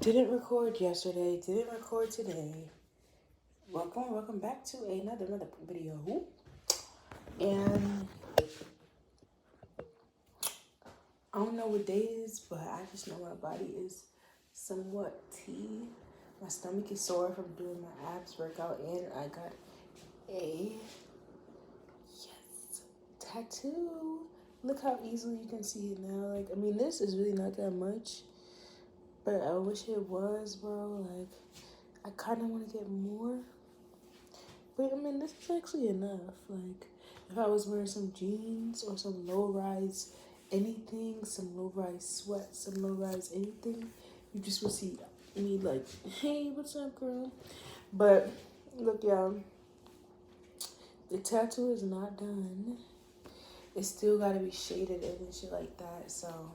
Didn't record yesterday, didn't record today. Welcome back to another video. And I don't know what day it is, but I just know my body is somewhat tea. My stomach is sore from doing my abs workout, and I got a tattoo. Look how easily you can see it now. Like, I mean, this is really not that much, but I wish it was, bro. Like, I kind of want to get more. But I mean, this is actually enough. Like, if I was wearing some jeans or some low rise anything, some low rise sweats, some low rise anything, you just would see me like, hey, what's up, girl? But look, y'all, the tattoo is not done. It still gotta be shaded in and shit like that. So,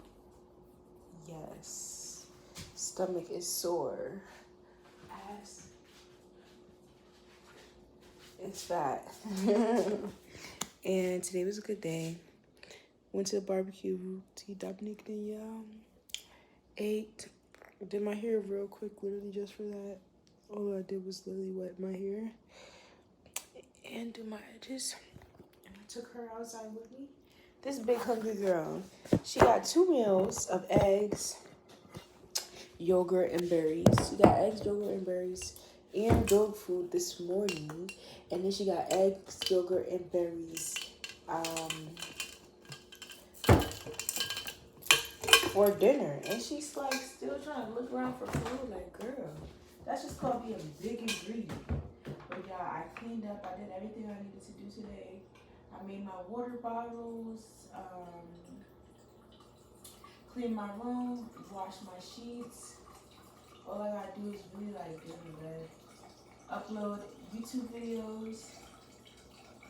yes, stomach is sore. Ass is fat. And today was a good day. Went to the barbecue, T Dominic and y'all. Ate. Did my hair real quick, literally just for that. All I did was literally wet my hair and do my edges. And I took her outside with me. This big hungry girl, she got 2 meals of eggs, yogurt, and berries. She got eggs, yogurt, and berries and dog food this morning. And then she got eggs, yogurt, and berries for dinner. And she's like still trying to look around for food. Like, girl, that's just called being big and greedy. But yeah, I cleaned up. I did everything I needed to do today. I made my water bottles, cleaned my room, washed my sheets. All I gotta do is really like get in bed, upload YouTube videos,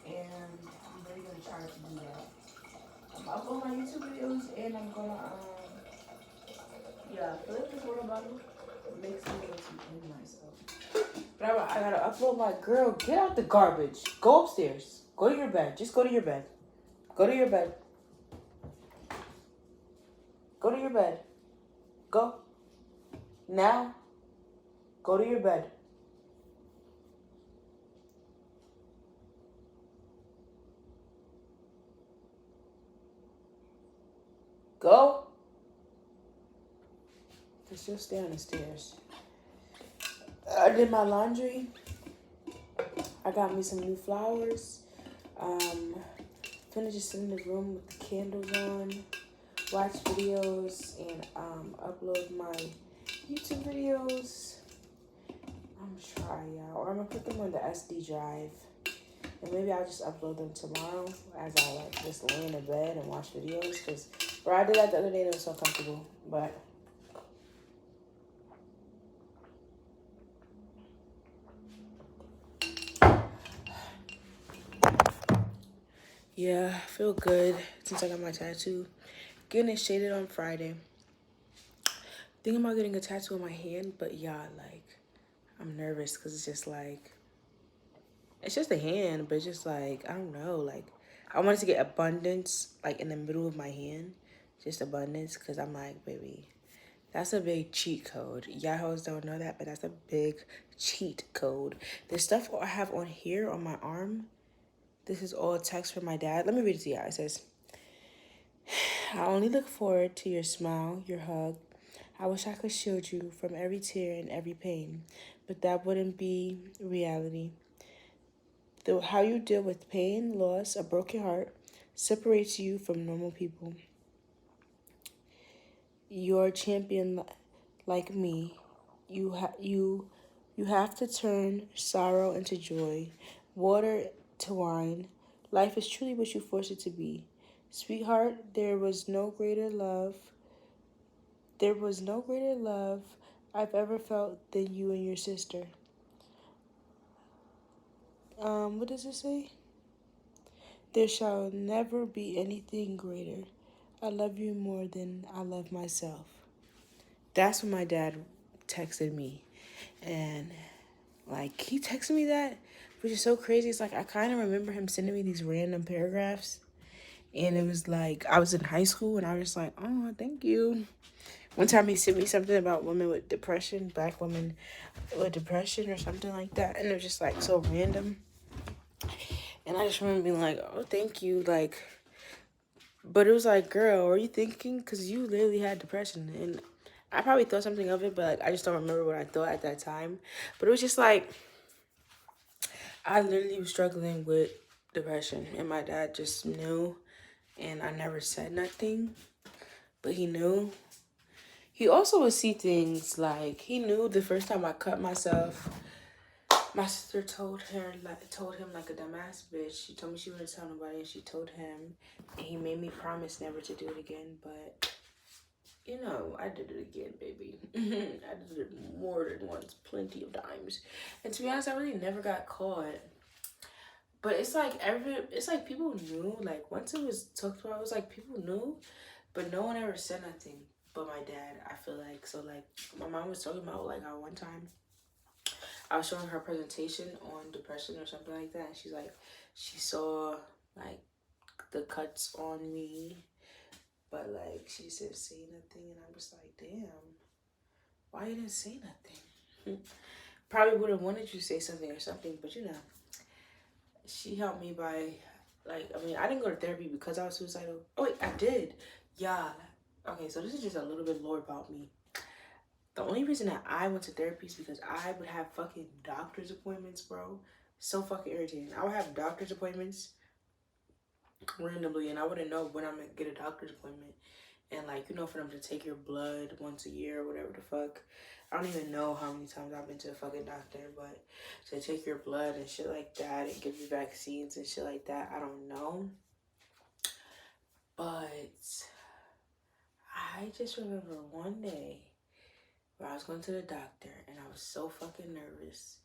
and I'm really gonna try to do that. I'm gonna upload my YouTube videos, and I'm gonna fill up this water bottle, makes me want to end myself. But I gotta upload my girl. Get out the garbage. Go upstairs. Go to your bed. Just go to your bed. Go to your bed. Go to your bed. Go. Now. Go to your bed. Go. Just she'll stay on the stairs. I did my laundry. I got me some new flowers. Finna just sit in the room with the candles on, watch videos, and upload my YouTube videos. I'm try, y'all. Or I'm gonna put them on the SD drive. And maybe I'll just upload them tomorrow as I like just lay in the bed and watch videos. Cause bro, I did that the other day and it was so comfortable. But yeah, I feel good since I got my tattoo. Getting it shaded on Friday. Thinking about getting a tattoo on my hand, but yeah, like I'm nervous because it's just like it's just a hand, but it's just like I don't know, like I wanted to get abundance like in the middle of my hand, just abundance, because I'm like, baby, that's a big cheat code. Y'all don't know that, but that's a big cheat code. The stuff I have on here on my arm, this is all text from my dad. Let me read it to you. It says, I only look forward to your smile, your hug. I wish I could shield you from every tear and every pain, but that wouldn't be reality. How you deal with pain, loss, a broken heart separates you from normal people. You're a champion like me. You have to turn sorrow into joy, water to wine. Life is truly what you force it to be. Sweetheart, there was no greater love. There was no greater love I've ever felt than you and your sister. What does it say? There shall never be anything greater. I love you more than I love myself. That's when my dad texted me. And like he texted me that, which is so crazy. It's like I kind of remember him sending me these random paragraphs. And it was like I was in high school and I was like, oh, thank you. One time he sent me something about women with depression, black women with depression or something like that. And it was just like so random. And I just remember being like, oh, thank you. Like, but it was like, girl, are you thinking? Because you literally had depression. And I probably thought something of it, but like, I just don't remember what I thought at that time. But it was just like, I literally was struggling with depression. And my dad just knew. And I never said nothing. But he knew. He also would see things like, he knew the first time I cut myself. My sister told him like a dumbass bitch. She told me she wouldn't tell nobody, and she told him, and he made me promise never to do it again. But you know, I did it again, baby. I did it more than once, plenty of times. And to be honest, I really never got caught. But it's like people knew. Like once it was talked about, it was like people knew, but no one ever said nothing. But my dad, I feel like so. Like my mom was talking about like how one time I was showing her presentation on depression or something like that. And she's like, she saw like the cuts on me, but like she didn't say nothing. And I'm just like, damn, why you didn't say nothing? Probably would have wanted you to say something or something, but you know, she helped me by like, I mean, I didn't go to therapy because I was suicidal. Oh wait, I did. Yeah. Okay, so this is just a little bit more about me. The only reason that I went to therapy is because I would have fucking doctor's appointments, bro. So fucking irritating. I would have doctor's appointments randomly, and I wouldn't know when I'm gonna get a doctor's appointment. And like, you know, for them to take your blood once a year or whatever the fuck. I don't even know how many times I've been to a fucking doctor, but to take your blood and shit like that and give you vaccines and shit like that, I don't know. But I just remember one day where I was going to the doctor and I was so fucking nervous.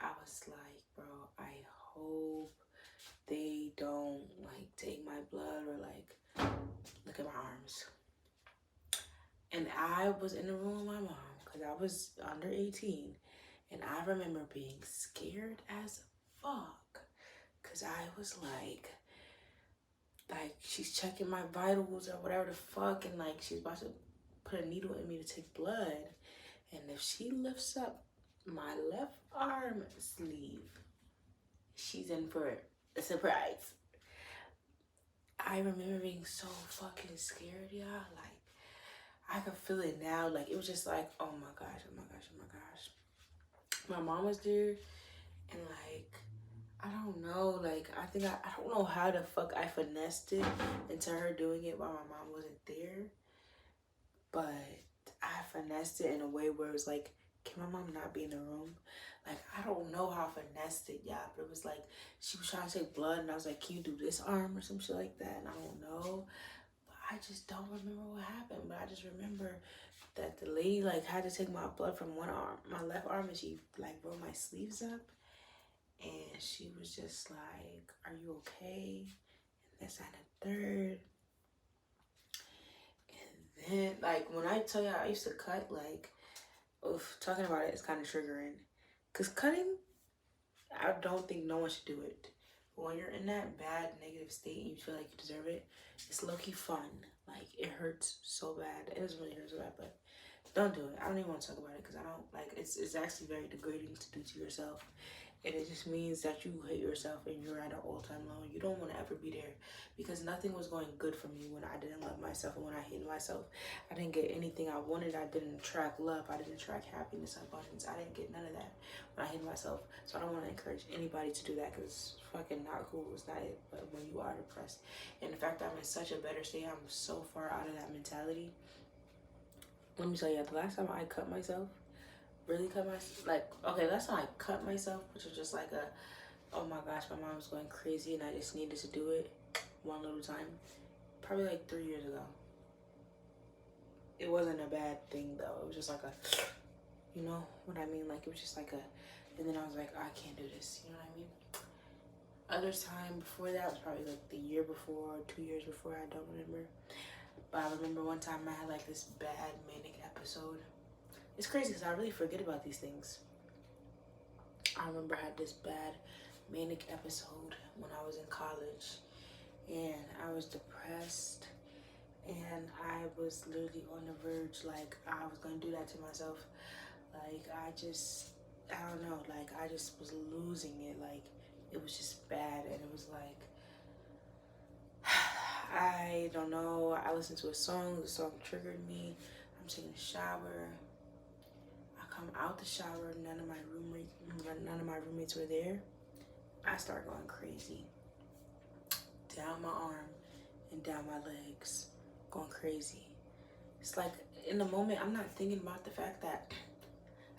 I was like, bro, I hope they don't like take my blood or like look at my arms. And I was in the room with my mom because I was under 18. And I remember being scared as fuck because I was like she's checking my vitals or whatever the fuck, and like she's about to put a needle in me to take blood. And if she lifts up my left arm sleeve, she's in for a surprise. I remember being so fucking scared, y'all. Like, I could feel it now. Like, it was just like, oh my gosh, oh my gosh, oh my gosh. My mom was there, and like, I don't know. Like, I think I don't know how the fuck I finessed it into her doing it while my mom wasn't there. But I finessed it in a way where it was like, can my mom not be in the room? Like, I don't know how I finessed it, yeah, but it was like, she was trying to take blood, and I was like, can you do this arm or some shit like that? And I don't know. But I just don't remember what happened. But I just remember that the lady, like, had to take my blood from one arm, my left arm, and she, like, rolled my sleeves up. And she was just like, are you okay? And this and the third. And then, like, when I tell you I used to cut, like, oof, talking about it is kind of triggering. Because cutting, I don't think no one should do it. But when you're in that bad, negative state and you feel like you deserve it, it's low-key fun. Like, it hurts so bad. It doesn't really hurt so bad, but don't do it. I don't even want to talk about it because I don't, like, it's actually very degrading to do to yourself. And it just means that you hate yourself and you're at an all-time low. You don't want to ever be there because nothing was going good for me when I didn't love myself and when I hated myself. I didn't get anything I wanted. I didn't attract love. I didn't attract happiness, abundance. I didn't get none of that when I hated myself. So I don't want to encourage anybody to do that because it's fucking not cool. It's not it. But when you are depressed, and the fact that I'm in such a better state, I'm so far out of that mentality. Let me tell you, the last time I cut myself, really cut myself, like, okay, last time I cut myself, which was just like a, oh my gosh, my mom was going crazy and I just needed to do it one little time, probably like 3 years ago. It wasn't a bad thing though. It was just like a, you know what I mean? Like, it was just like a, and then I was like, I can't do this, you know what I mean? Other time before that was probably like the year before, 2 years before, I don't remember. But I remember one time I had like this bad manic episode. It's crazy because I really forget about these things. I remember I had this bad manic episode when I was in college, and I was depressed, and I was literally on the verge, like I was gonna do that to myself. Like I don't know, like I just was losing it. Like it was just bad, and it was like I don't know. I listened to a song. The song triggered me. I'm taking a shower. I come out the shower. None of my roommates were there. I start going crazy. Down my arm and down my legs, going crazy. It's like in the moment, I'm not thinking about the fact that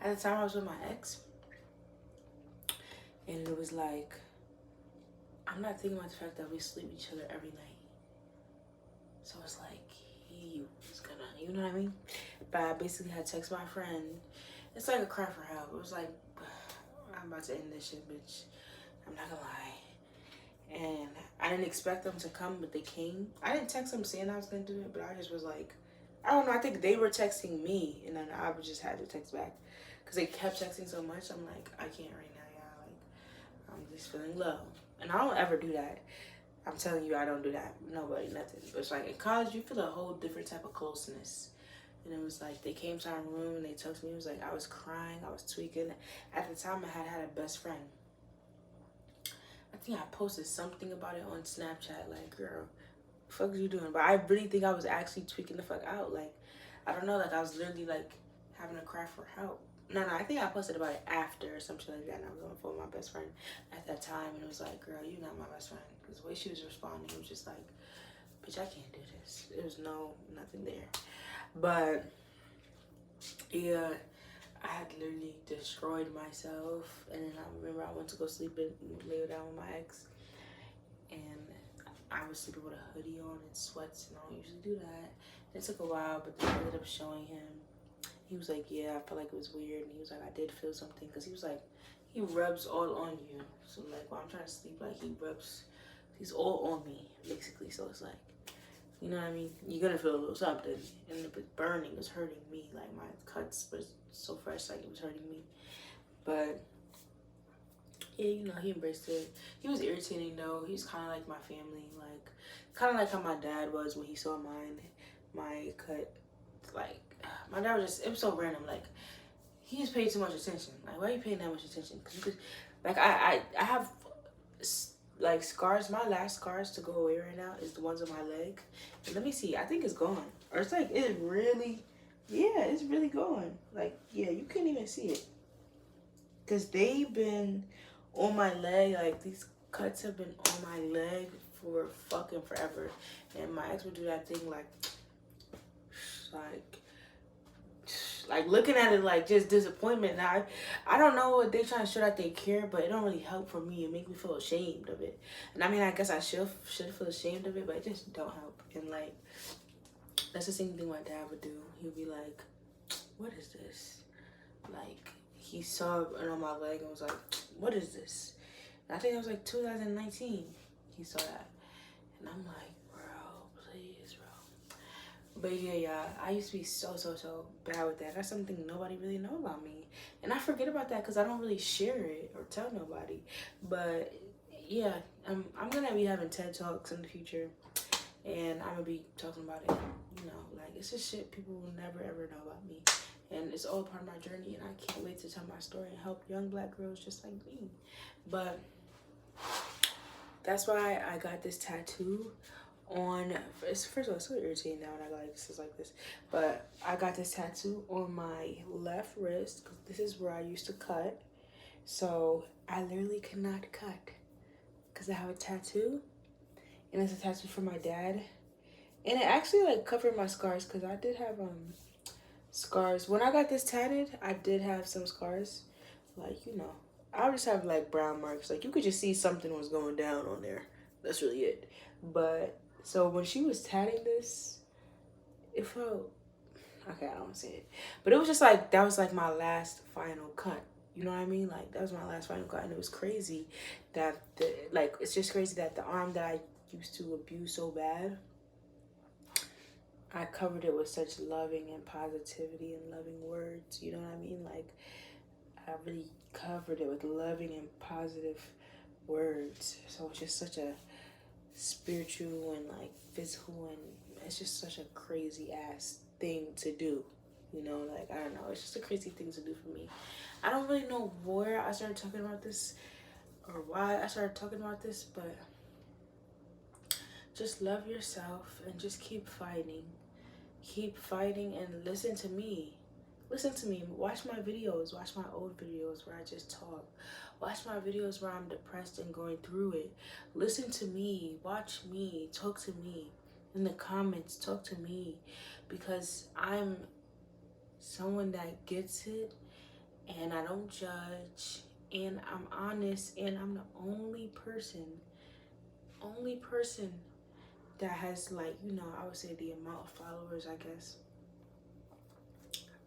at the time I was with my ex, and it was like, I'm not thinking about the fact that we sleep with each other every night. So it's like, he was gonna, you know what I mean? But I basically had text my friend. It's like a cry for help. It was like, I'm about to end this shit, bitch. I'm not gonna lie. And I didn't expect them to come, but they came. I didn't text them saying I was gonna do it, but I just was like, I don't know. I think they were texting me, and then I just had to text back because they kept texting so much. I'm like, I can't right now, y'all. Like, I'm just feeling low, and I don't ever do that. I'm telling you, I don't do that. Nobody, nothing. But it's like in college, you feel a whole different type of closeness. And it was like they came to our room and they talked to me. It was like I was crying, I was tweaking. At the time, I had a best friend. I think I posted something about it on Snapchat. Like, girl, fuck is you doing? But I really think I was actually tweaking the fuck out. Like, I don't know. Like, I was literally like having a cry for help. No, I think I posted about it after or something like that. And I was on the phone with my best friend at that time, and it was like, girl, you're not my best friend. Because the way she was responding, it was just like, bitch, I can't do this. There was nothing there. But yeah, I had literally destroyed myself. And then I remember I went to go sleep and lay down with my ex, and I was sleeping with a hoodie on and sweats, and I don't usually do that. It took a while, but then I ended up showing him. He was like, yeah, I felt like it was weird. And he was like, I did feel something. Because he was like, he rubs all on you. So, like, while I'm trying to sleep, like, he's all on me, basically. So, it's like, you know what I mean? You're going to feel a little something. And it was burning. It was hurting me. Like, my cuts were so fresh, like, it was hurting me. But, yeah, you know, he embraced it. He was irritating, though. He was kind of like my family. Like, kind of like how my dad was when he saw my cut. Like, my dad was just, it was so random. Like, he just paid too much attention. Like, why are you paying that much attention? Because you could, like, I have, like, scars. My last scars to go away right now is the ones on my leg. And let me see. I think it's gone. Or it's like, it really, yeah, it's really gone. Like, yeah, you can't even see it. Because they've been on my leg. Like, these cuts have been on my leg for fucking forever. And my ex would do that thing, like looking at it like just disappointment. Now I don't know what they trying to show that they care, but it don't really help for me. It make me feel ashamed of it. And I mean, I guess I should feel ashamed of it, but it just don't help. And like, that's the same thing my dad would do. He'd be like, what is this? Like, he saw it on my leg and was like, what is this? And I think it was like 2019 he saw that. And I'm like, please, bro. But yeah, I used to be so bad with that. That's something nobody really know about me. And I forget about that because I don't really share it or tell nobody. But yeah, I'm going to be having TED Talks in the future. And I'm going to be talking about it. You know, like, it's just shit people will never ever know about me. And it's all part of my journey. And I can't wait to tell my story and help young black girls just like me. But that's why I got this tattoo on. First of all, it's so irritating now when I like this is like this. But I got this tattoo on my left wrist because this is where I used to cut. So I literally cannot cut because I have a tattoo. And it's a tattoo from my dad. And it actually like covered my scars because I did have scars. When I got this tatted, I did have some scars. Like, you know, I just have like brown marks. Like, you could just see something was going down on there. That's really it. But so when she was tatting this, it felt, okay, I don't say it, but it was just like, that was like my last final cut. You know what I mean? Like, that was my last final cut. And it was crazy that it's just crazy that the arm that I used to abuse so bad, I covered it with such loving and positivity and loving words. You know what I mean? Like, I really covered it with loving and positive words. So it's just such a spiritual and like physical and it's just such a crazy ass thing to do. You know, like, I don't know. It's just a crazy thing to do for me. I don't really know where I started talking about this or why I started talking about this, but just love yourself and just keep fighting. Keep fighting and listen to me. Listen to me. Watch my videos. Watch my old videos where I just talk. Watch my videos where I'm depressed and going through it. Listen to me. Watch me. Talk to me. In the comments, talk to me. Because I'm someone that gets it and I don't judge and I'm honest and I'm the only person that has, like, you know, I would say the amount of followers, I guess,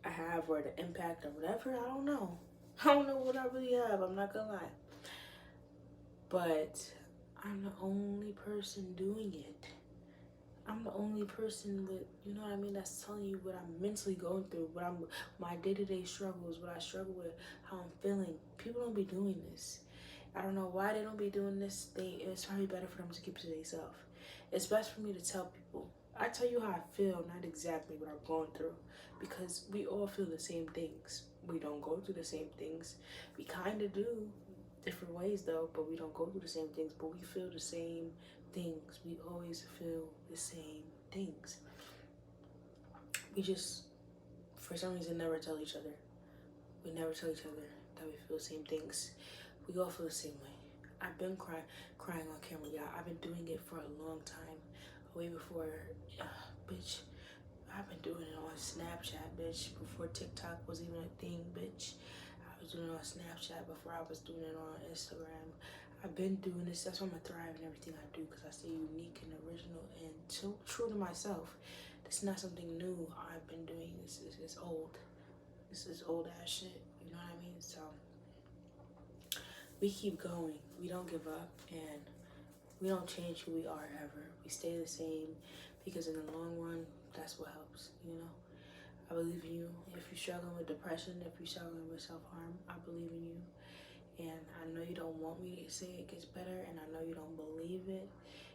I have, or the impact or whatever. I don't know. I don't know what I really have. I'm not gonna lie. But I'm the only person doing it. I'm the only person with, you know what I mean, that's telling you what I'm mentally going through, my day-to-day struggles, what I struggle with, how I'm feeling. People don't be doing this. I don't know why they don't be doing this. It's probably better for them to keep to themselves. It's best for me to tell people. I tell you how I feel, not exactly what I'm going through, because we all feel the same things. We don't go through the same things. We kind of do, different ways though, but we don't go through the same things, but we feel the same things. We always feel the same things. We just, for some reason, never tell each other. We never tell each other that we feel the same things. We all feel the same way. I've been crying on camera, y'all. I've been doing it for a long time. Way before, bitch. I've been doing it on Snapchat, bitch. Before TikTok was even a thing, bitch. I was doing it on Snapchat before I was doing it on Instagram. I've been doing this. That's why I'm gonna thrive in everything I do, because I stay unique and original and so true to myself. This is not something new. I've been doing this. This is old. This is old ass shit. You know what I mean? So we keep going. We don't give up, and we don't change who we are ever. We stay the same, because in the long run, that's what helps, you know? I believe in you. If you're struggling with depression, if you're struggling with self-harm, I believe in you. And I know you don't want me to say it gets better, and I know you don't believe it,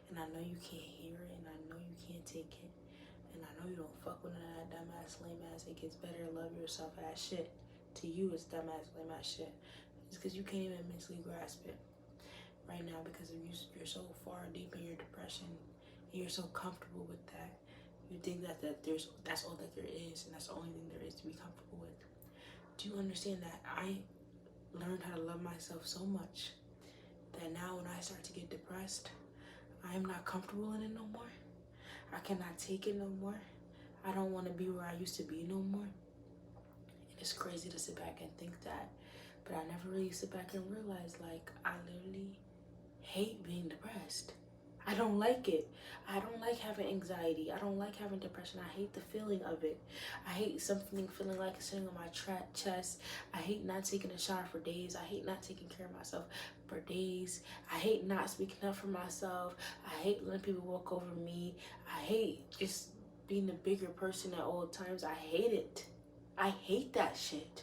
and I know you can't hear it, and I know you can't take it, and I know you don't fuck with that dumbass, lame ass, it gets better, love yourself ass shit. To you, it's dumbass, lame ass shit. It's because you can't even mentally grasp it right now, because you're so far deep in your depression, and you're so comfortable with that. You think that that's all that there is, and that's the only thing there is to be comfortable with. Do you understand that I learned how to love myself so much that now when I start to get depressed, I am not comfortable in it no more. I cannot take it no more. I don't want to be where I used to be no more. And it's crazy to sit back and think that, but I never really sit back and realize, like, I literally hate being depressed. I don't like it. I don't like having anxiety. I don't like having depression. I hate the feeling of it. I hate something feeling like it's sitting on my chest. I hate not taking a shower for days. I hate not taking care of myself for days. I hate not speaking up for myself. I hate letting people walk over me. I hate just being the bigger person at all times. I hate it. I hate that shit.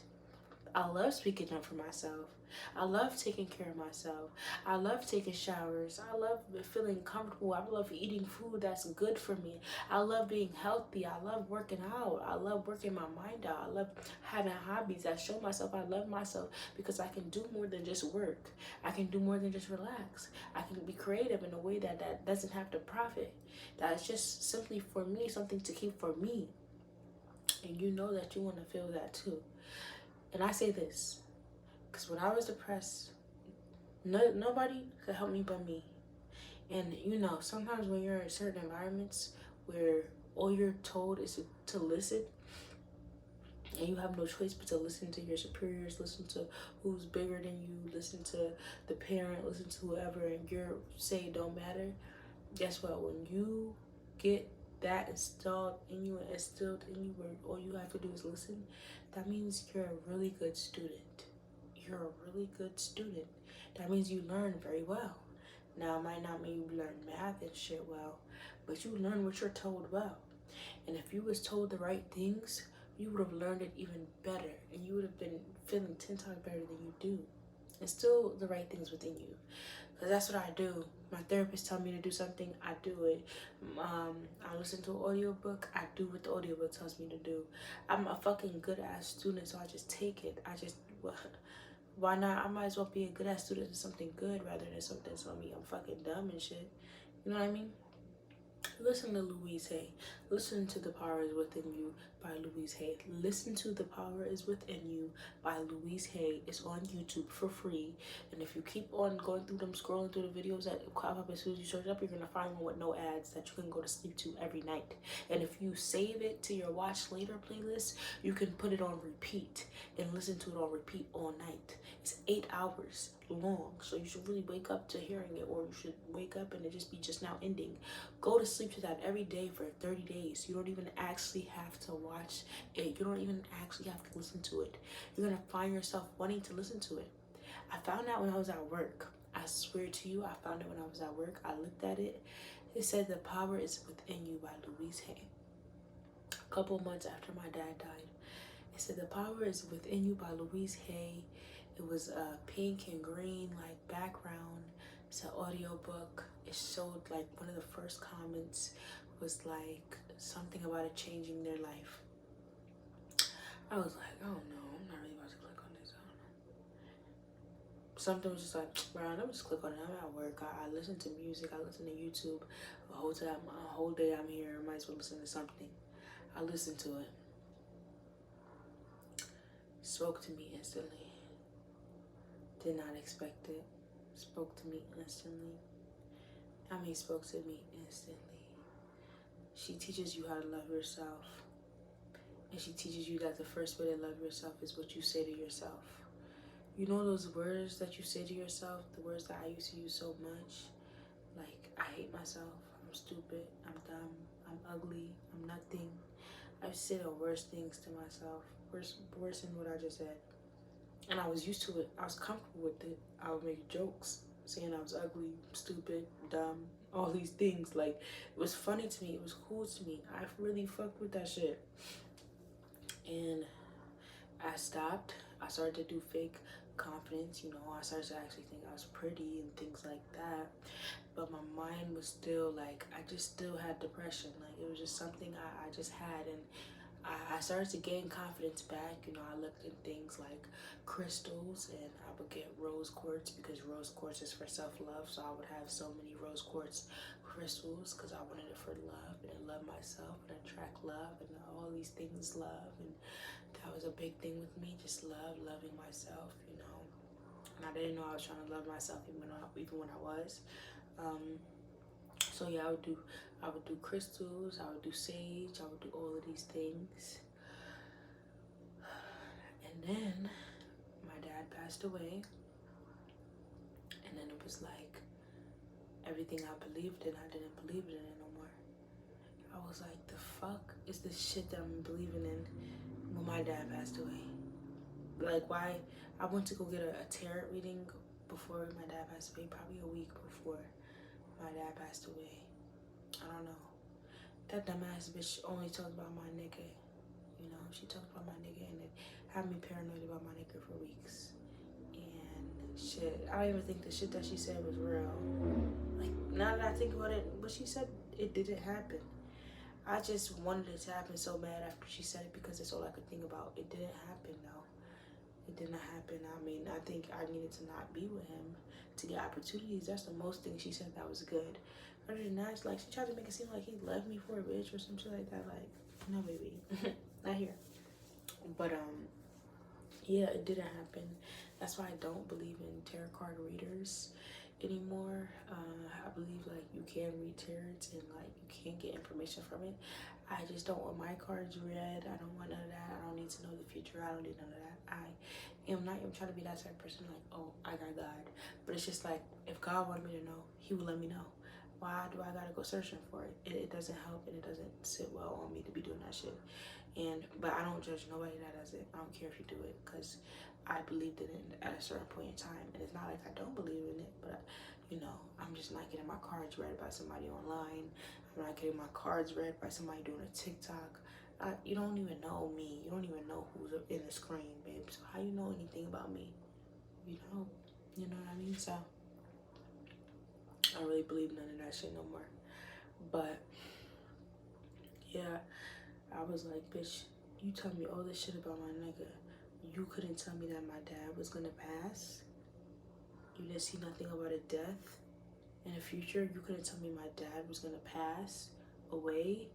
I love speaking up for myself. I love taking care of myself. I love taking showers. I love feeling comfortable. I love eating food that's good for me. I love being healthy. I love working out. I love working my mind out. I love having hobbies. I show myself I love myself because I can do more than just work. I can do more than just relax. I can be creative in a way that doesn't have to profit. That's just simply for me, something to keep for me. And you know that you want to feel that too. And I say this because when I was depressed, nobody could help me but me. And you know, sometimes when you're in certain environments where all you're told is to listen, and you have no choice but to listen to your superiors, listen to who's bigger than you, listen to the parent, listen to whoever, and your say don't matter. Guess what? When you get that instilled in you where all you have to do is listen, that means you're a really good student. You're a really good student. That means you learn very well. Now, it might not mean you learn math and shit well, but you learn what you're told well. And if you was told the right things, you would have learned it even better, and you would have been feeling 10 times better than you do. Instill the right things within you. Because that's what I do. My therapist tell me to do something, I do it. I listen to an audiobook, I do what the audiobook tells me to do. I'm a fucking good ass student, so I just take it. Why not? I might as well be a good ass student in something good rather than something telling me I'm fucking dumb and shit. You know what I mean? Listen to Louise Hay. Listen to The Power is Within You by Louise Hay. Listen to The Power is Within You by Louise Hay. It's on YouTube for free. And if you keep on going through them, scrolling through the videos that pop up as soon as you search up, you're going to find one with no ads that you can go to sleep to every night. And if you save it to your watch later playlist, you can put it on repeat and listen to it on repeat all night. It's 8 hours long, so you should really wake up to hearing it, or you should wake up and it just be just now ending. Go to sleep to that every day for 30 days. You don't even actually have to watch it. You don't even actually have to listen to it. You're gonna find yourself wanting to listen to it. I found out when I was at work. I swear to you, I found it when I was at work. I looked at it. It said The Power is Within You by Louise Hay. A couple months after my dad died. It said The Power is Within You by Louise Hay. It was pink and green like background. It's an audiobook. It showed like one of the first comments was like something about it changing their life. I was like, oh no, I'm not really about to click on this. I don't know. Something was just like, bro, let me just click on it. I'm at work. I listen to music. I listen to YouTube. A whole day I'm here. I might as well listen to something. I listened to it. Spoke to me instantly. Did not expect it. Spoke to me instantly. Spoke to me instantly. She teaches you how to love yourself. And she teaches you that the first way to love yourself is what you say to yourself. You know those words that you say to yourself, the words that I used to use so much? Like, I hate myself, I'm stupid, I'm dumb, I'm ugly, I'm nothing. I've said the worst things to myself, worse than what I just said. And I was used to it. I was comfortable with it. I would make jokes saying I was ugly, stupid, dumb, all these things. Like, it was funny to me. It was cool to me. I really fucked with that shit. And I stopped. I started to do fake confidence. You know, I started to actually think I was pretty and things like that. But my mind was still like, I just still had depression. Like, it was just something I just had. And I started to gain confidence back. You know, I looked at things like crystals, and I would get rose quartz because rose quartz is for self-love. So I would have so many rose quartz crystals because I wanted it for love and love myself and attract love and all these things love. And that was a big thing with me, just loving myself, you know. And I didn't know I was trying to love myself even when I was. So yeah, I would do crystals, I would do sage, I would do all of these things. And then my dad passed away. And then it was like everything I believed in, I didn't believe in it no more. I was like, the fuck is this shit that I'm believing in when my dad passed away? Like, why? I went to go get a tarot reading before my dad passed away, probably a week before my dad passed away. I don't know. That dumbass bitch only talked about my nigga. You know, she talked about my nigga, and it had me paranoid about my nigga for weeks. And shit, I don't even think the shit that she said was real. Like, now that I think about it, what she said, it didn't happen. I just wanted it to happen so bad after she said it because it's all I could think about. It didn't happen though. It didn't happen. I mean, I think I needed to not be with him to get opportunities. That's the most thing she said that was good. Other than that, like, she tried to make it seem like he left me for a bitch or some shit like that. Like, no, baby, not here. But yeah, it didn't happen. That's why I don't believe in tarot card readers anymore. I believe like you can read tarot and like you can get information from it. I just don't want my cards read. I don't want none of that. I don't need to know the future. I don't need none of that. I'm trying to be that type of person like, oh, I got God. But it's just like, if God wanted me to know, he would let me know. Why do I gotta go searching for it? It doesn't help, and it doesn't sit well on me to be doing that shit. But I don't judge nobody that does it. I don't care if you do it, because I believed in it at a certain point in time. And it's not like I don't believe in it, but you know, I'm just not getting my cards read by somebody online. I'm not getting my cards read by somebody doing a TikTok. You don't even know me. You don't even know who's in the screen, babe. So how you know anything about me? You know? You know what I mean? So I don't really believe none of that shit no more. But yeah, I was like, bitch, you tell me all this shit about my nigga. You couldn't tell me that my dad was gonna pass. You didn't see nothing about a death in the future. You couldn't tell me my dad was gonna pass away.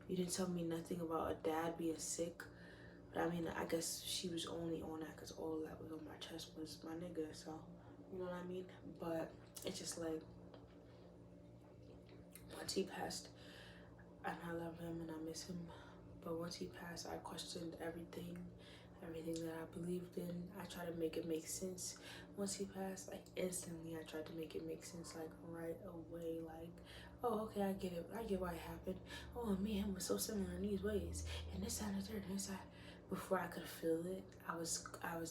You didn't tell me nothing about a dad being sick. But I mean, I guess she was only on that because all that was on my chest was my nigga. So, you know what I mean? But it's just like, once he passed, and I love him and I miss him. But once he passed, I questioned everything that I believed in. I tried to make it make sense. Once he passed, like instantly, I tried to make it make sense, like right away. Like, oh, okay, I get it. I get why it happened. Oh, and me and him was so similar in these ways. And this side and third, and this side. Before I could feel it, I was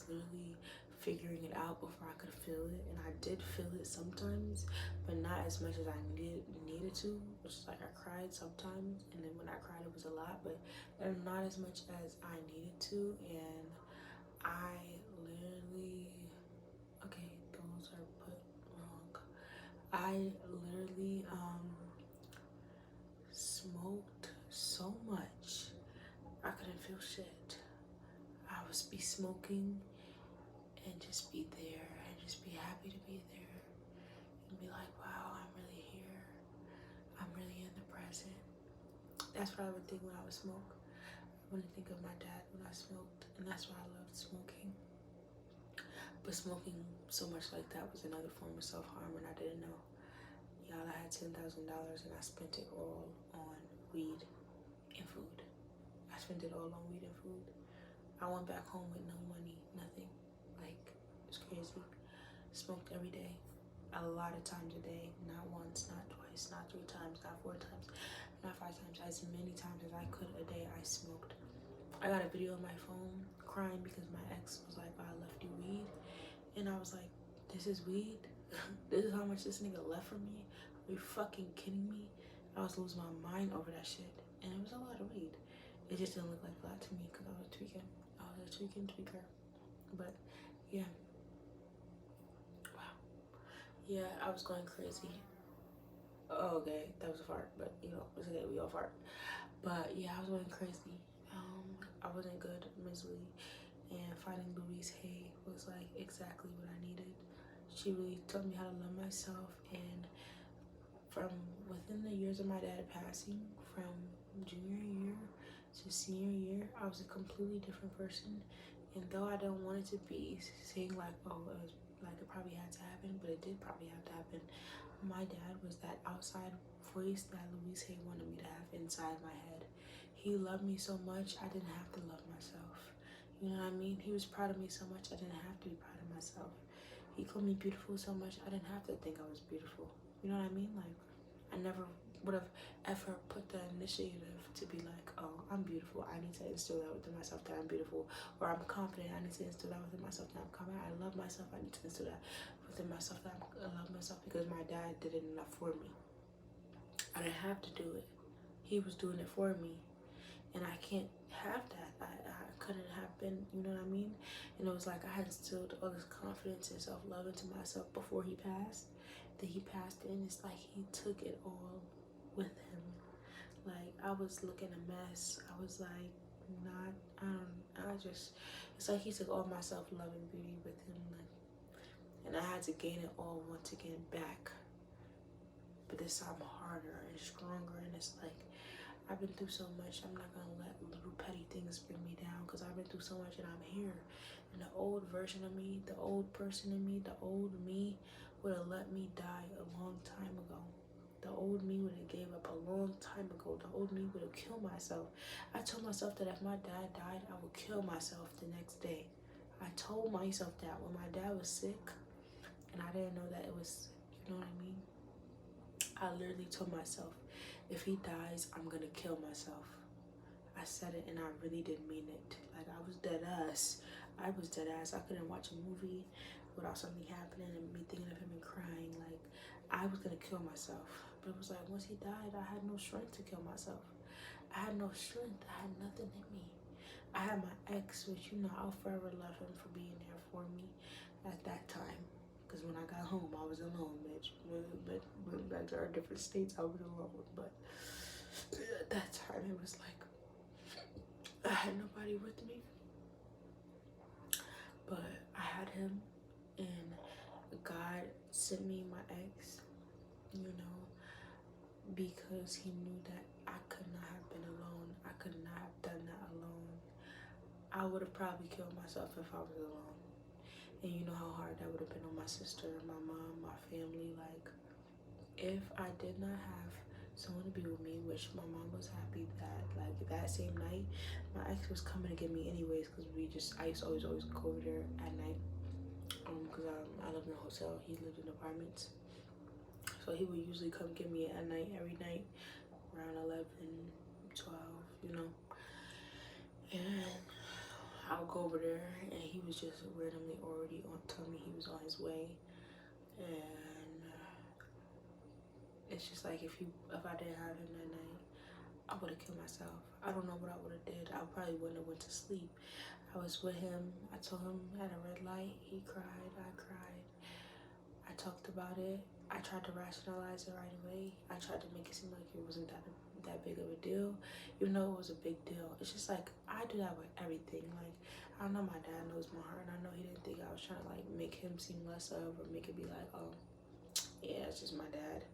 literally figuring it out before I could feel it, and I did feel it sometimes, but not as much as I needed to. Which is like I cried sometimes, and then when I cried, it was a lot, but not as much as I needed to. And I literally, okay, those are put wrong. I literally smoked so much I couldn't feel shit. I would be smoking and just be there and just be happy to be there and be like, wow, I'm really here. I'm really in the present. That's what I would think when I would smoke. I wouldn't think of my dad when I smoked, and that's why I loved smoking. But smoking so much like that was another form of self-harm, and I didn't know. Y'all, I had $10,000 and I spent it all on weed and food. I spent it all on weed and food. I went back home with no money, nothing. Like, it's crazy. Smoked every day, a lot of times a day, not once, not twice, not 3 times, not 4 times, not 5 times, as many times as I could a day. I smoked. I got a video on my phone crying because my ex was like, I left you weed, and I was like, this is weed? This is how much this nigga left for me? Are you fucking kidding me? I was losing my mind over that shit, and it was a lot of weed. It just didn't look like a lot to me because I was tweaking. I was a tweaker. But yeah. Wow. Yeah, I was going crazy. Oh, okay, that was a fart, but you know, it's okay, we all fart. But yeah, I was going crazy. I wasn't good mentally, and finding Louise Hay was like exactly what I needed. She really taught me how to love myself, and from within the years of my dad passing, from junior year to senior year, I was a completely different person. And though I don't want it to be saying like, oh, it was like it probably had to happen, but it did probably have to happen. My dad was that outside voice that Louise Hay wanted me to have inside my head. He loved me so much, I didn't have to love myself. You know what I mean? He was proud of me so much, I didn't have to be proud of myself. He called me beautiful so much, I didn't have to think I was beautiful. You know what I mean? Like, I never would have ever put the initiative to be like, oh, I'm beautiful. I need to instill that within myself that I'm beautiful. Or I'm confident. I need to instill that within myself that I'm confident. I love myself. I need to instill that within myself that I love myself, because my dad did it enough for me. I didn't have to do it. He was doing it for me. And I can't have that. I couldn't have been, you know what I mean? And it was like I had instilled all this confidence and self-love into myself before he passed. That he passed in, it's like he took it all with him. Like, I was looking a mess. I was like, it's like he took all my self-love and beauty with him. Like, and I had to gain it all once again back. But this time harder and stronger, and it's like, I've been through so much. I'm not gonna let little petty things bring me down, because I've been through so much and I'm here. And the old version of me, the old person in me, the old me would have let me die a long time ago. The old me would have gave up a long time ago. The old me would have killed myself. I told myself that if my dad died, I would kill myself the next day. I told myself that when my dad was sick, and I didn't know that it was, you know what I mean? I literally told myself, if he dies, I'm gonna kill myself. I said it and I really didn't mean it. Like, I was dead ass. I was dead ass. I couldn't watch a movie without something happening and me thinking of him and crying. Like, I was gonna kill myself. But it was like, once he died, I had no strength to kill myself. I had no strength. I had nothing in me. I had my ex, which, you know, I'll forever love him for being there for me at that time. Because when I got home, I was alone, bitch. Went back to our different states, I was alone. But at that time, it was like I had nobody with me. But I had him, and God sent me my ex, you know, because he knew that I could not have been alone. I could not have done that alone. I would have probably killed myself if I was alone. And you know how hard that would have been on my sister, my mom, my family. Like, if I did not have someone to be with me, which my mom was happy that, like, that same night, my ex was coming to get me anyways, because I used to always go over there at night. Because I lived in a hotel, he lived in apartments. So he would usually come get me at night, every night, around 11, 12, you know. And I would go over there, and he was just randomly already telling me he was on his way. And it's just like if I didn't have him that night, I would have killed myself. I don't know what I would have did. I probably wouldn't have went to sleep. I was with him. I told him at a red light. He cried. I cried. I talked about it. I tried to rationalize it right away. I tried to make it seem like it wasn't that big of a deal, even though it was a big deal. It's just like I do that with everything. Like, I don't know, my dad knows my heart, and I know he didn't think I was trying to like make him seem less of, or make it be like, oh, yeah, it's just my dad.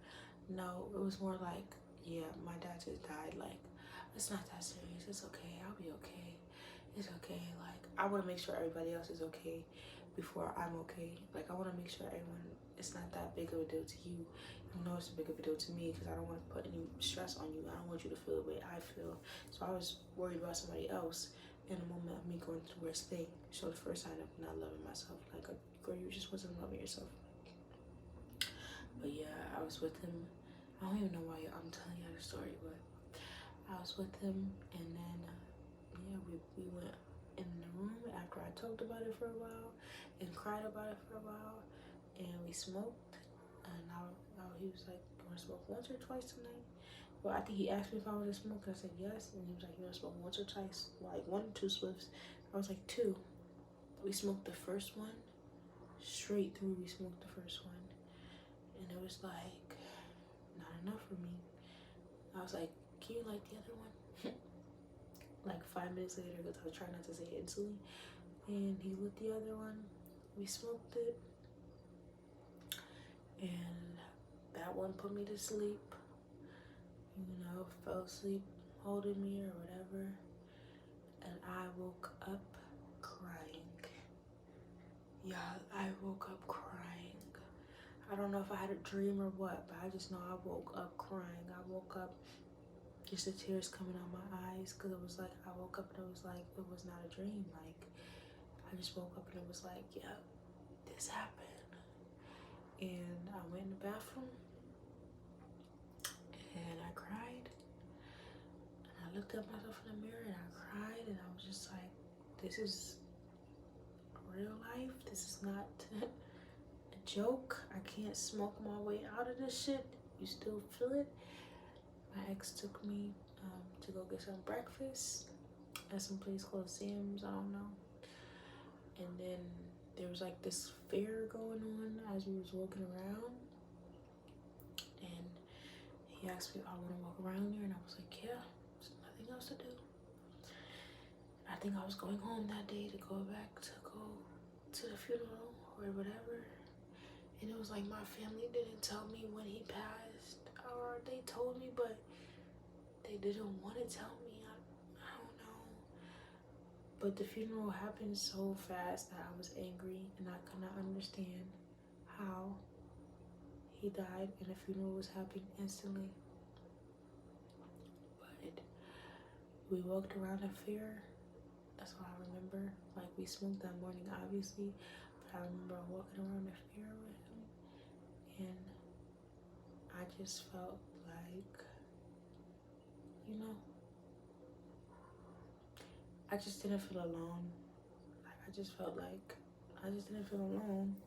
No, it was more like, yeah, my dad just died. Like, it's not that serious. It's okay. I'll be okay. It's okay. Like, I want to make sure everybody else is okay before I'm okay. Like, I want to make sure everyone, it's not that big of a deal to you, even though it's a big of a deal to me, because I don't want to put any stress on you. I don't want you to feel the way I feel. So I was worried about somebody else in the moment of me going through worst thing. So the first sign of not loving myself, like, girl, you just wasn't loving yourself. But yeah, I was with him. I don't even know why I'm telling you the story, but I was with him, and then yeah, we went in the room after I talked about it for a while and cried about it for a while, and we smoked. And he was like, "You want to smoke once or twice tonight?" Well, I think he asked me if I wanted to smoke. I said yes, and he was like, "You want to smoke once or twice?" Like 1 or 2 spliffs. I was like 2. We smoked the first one straight through. We smoked the first one, and it was like not enough for me. I was like, "Can you light the other one?" Like 5 minutes later, because I was trying not to say it instantly, and he lit the other one. We smoked it, and that one put me to sleep. You know, fell asleep holding me or whatever, and I woke up crying. Yeah, I woke up crying. I don't know if I had a dream or what, but I just know I woke up crying. I woke up just the tears coming out my eyes, because it was like I woke up and it was like it was not a dream. Like, I just woke up and it was like, yeah, this happened. And I went in the bathroom and I cried, and I looked at myself in the mirror and I cried, and I was just like, this is real life. This is not a joke. I can't smoke my way out of this shit. You still feel it? My ex took me to go get some breakfast at some place called Sam's. I don't know. And then there was like this fair going on as we was walking around, and he asked me if I want to walk around there, and I was like, yeah, there's nothing else to do. I think I was going home that day to go to the funeral or whatever, and it was like my family didn't tell me when he passed, or they told me, but they didn't want to tell me. I don't know. But the funeral happened so fast that I was angry, and I could not understand how he died and the funeral was happening instantly. But we walked around the fair. That's all I remember. Like, we smoked that morning, obviously, but I remember walking around the fair with him, and I just felt like, you know, I just didn't feel alone. Like, I just felt like I just didn't feel alone.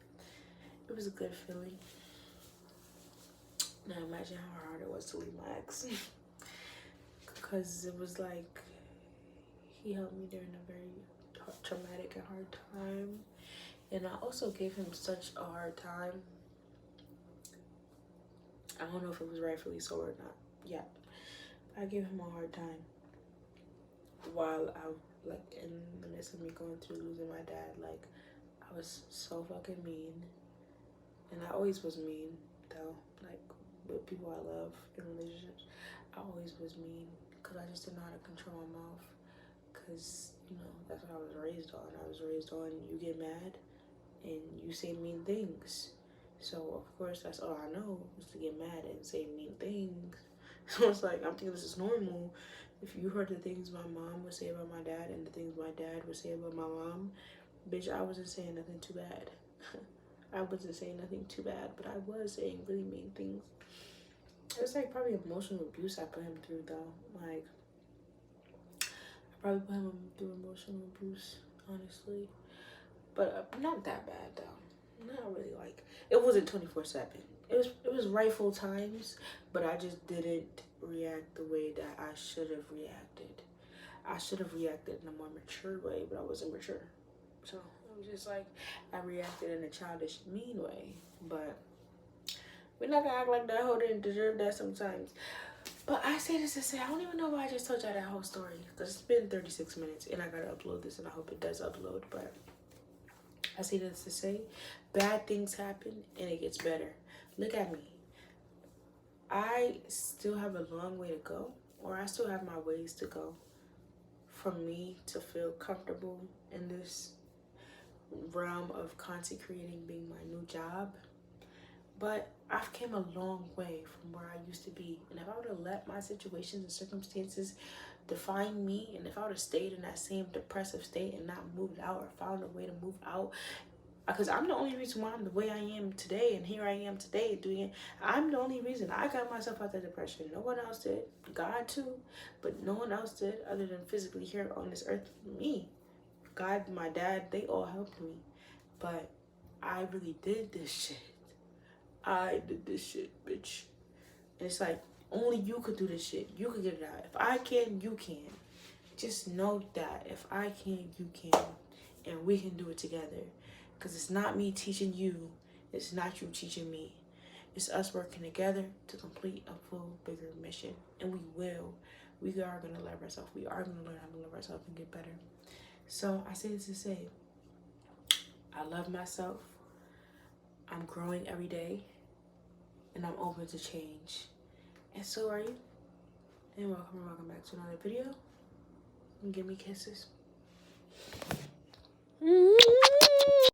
It was a good feeling. Now imagine how hard it was to leave my ex. Because it was like he helped me during a very traumatic and hard time. And I also gave him such a hard time. I don't know if it was rightfully so or not. Yeah. I gave him a hard time while I, like, in the midst of me going through losing my dad. Like, I was so fucking mean. And I always was mean, though. Like, with people I love in relationships, I always was mean. Because I just didn't know how to control my mouth. Because, you know, that's what I was raised on. I was raised on you get mad and you say mean things. So, of course, that's all I know is to get mad and say mean things. So it's like, I'm thinking this is normal. If you heard the things my mom would say about my dad and the things my dad would say about my mom, bitch, I wasn't saying nothing too bad. I wasn't saying nothing too bad, but I was saying really mean things. It was like probably emotional abuse I put him through, though. Like, I probably put him through emotional abuse, honestly. But not that bad, though. Not really. Like, it wasn't 24/7. It was rightful times, but I just didn't react the way that I should have reacted. I should have reacted in a more mature way, but I wasn't mature. So it was just like I reacted in a childish, mean way. But we're not gonna act like that hoe didn't deserve that sometimes. But I say this to say I don't even know why I just told y'all that whole story, because it's been 36 minutes and I gotta upload this and I hope it does upload. But I say this to say bad things happen and it gets better. Look at me. I still have a long way to go, or I still have my ways to go for me to feel comfortable in this realm of content creating being my new job. But I've came a long way from where I used to be. And if I would have let my situations and circumstances define me, and if I would have stayed in that same depressive state and not moved out or found a way to move out, because I'm the only reason why I'm the way I am today, and here I am today doing it. I'm the only reason I got myself out of depression. No one else did. God too, but no one else did other than physically here on this earth. Me, God, my dad, they all helped me. But I really did this shit. I did this shit, bitch. And it's like, only you could do this shit. You could get it out. If I can, you can. Just know that if I can, you can. And we can do it together. Because it's not me teaching you. It's not you teaching me. It's us working together to complete a full, bigger mission. And we will. We are going to love ourselves. We are going to learn how to love ourselves and get better. So I say this to say, I love myself. I'm growing every day. And I'm open to change. And so are you. And welcome back to another video. And give me kisses.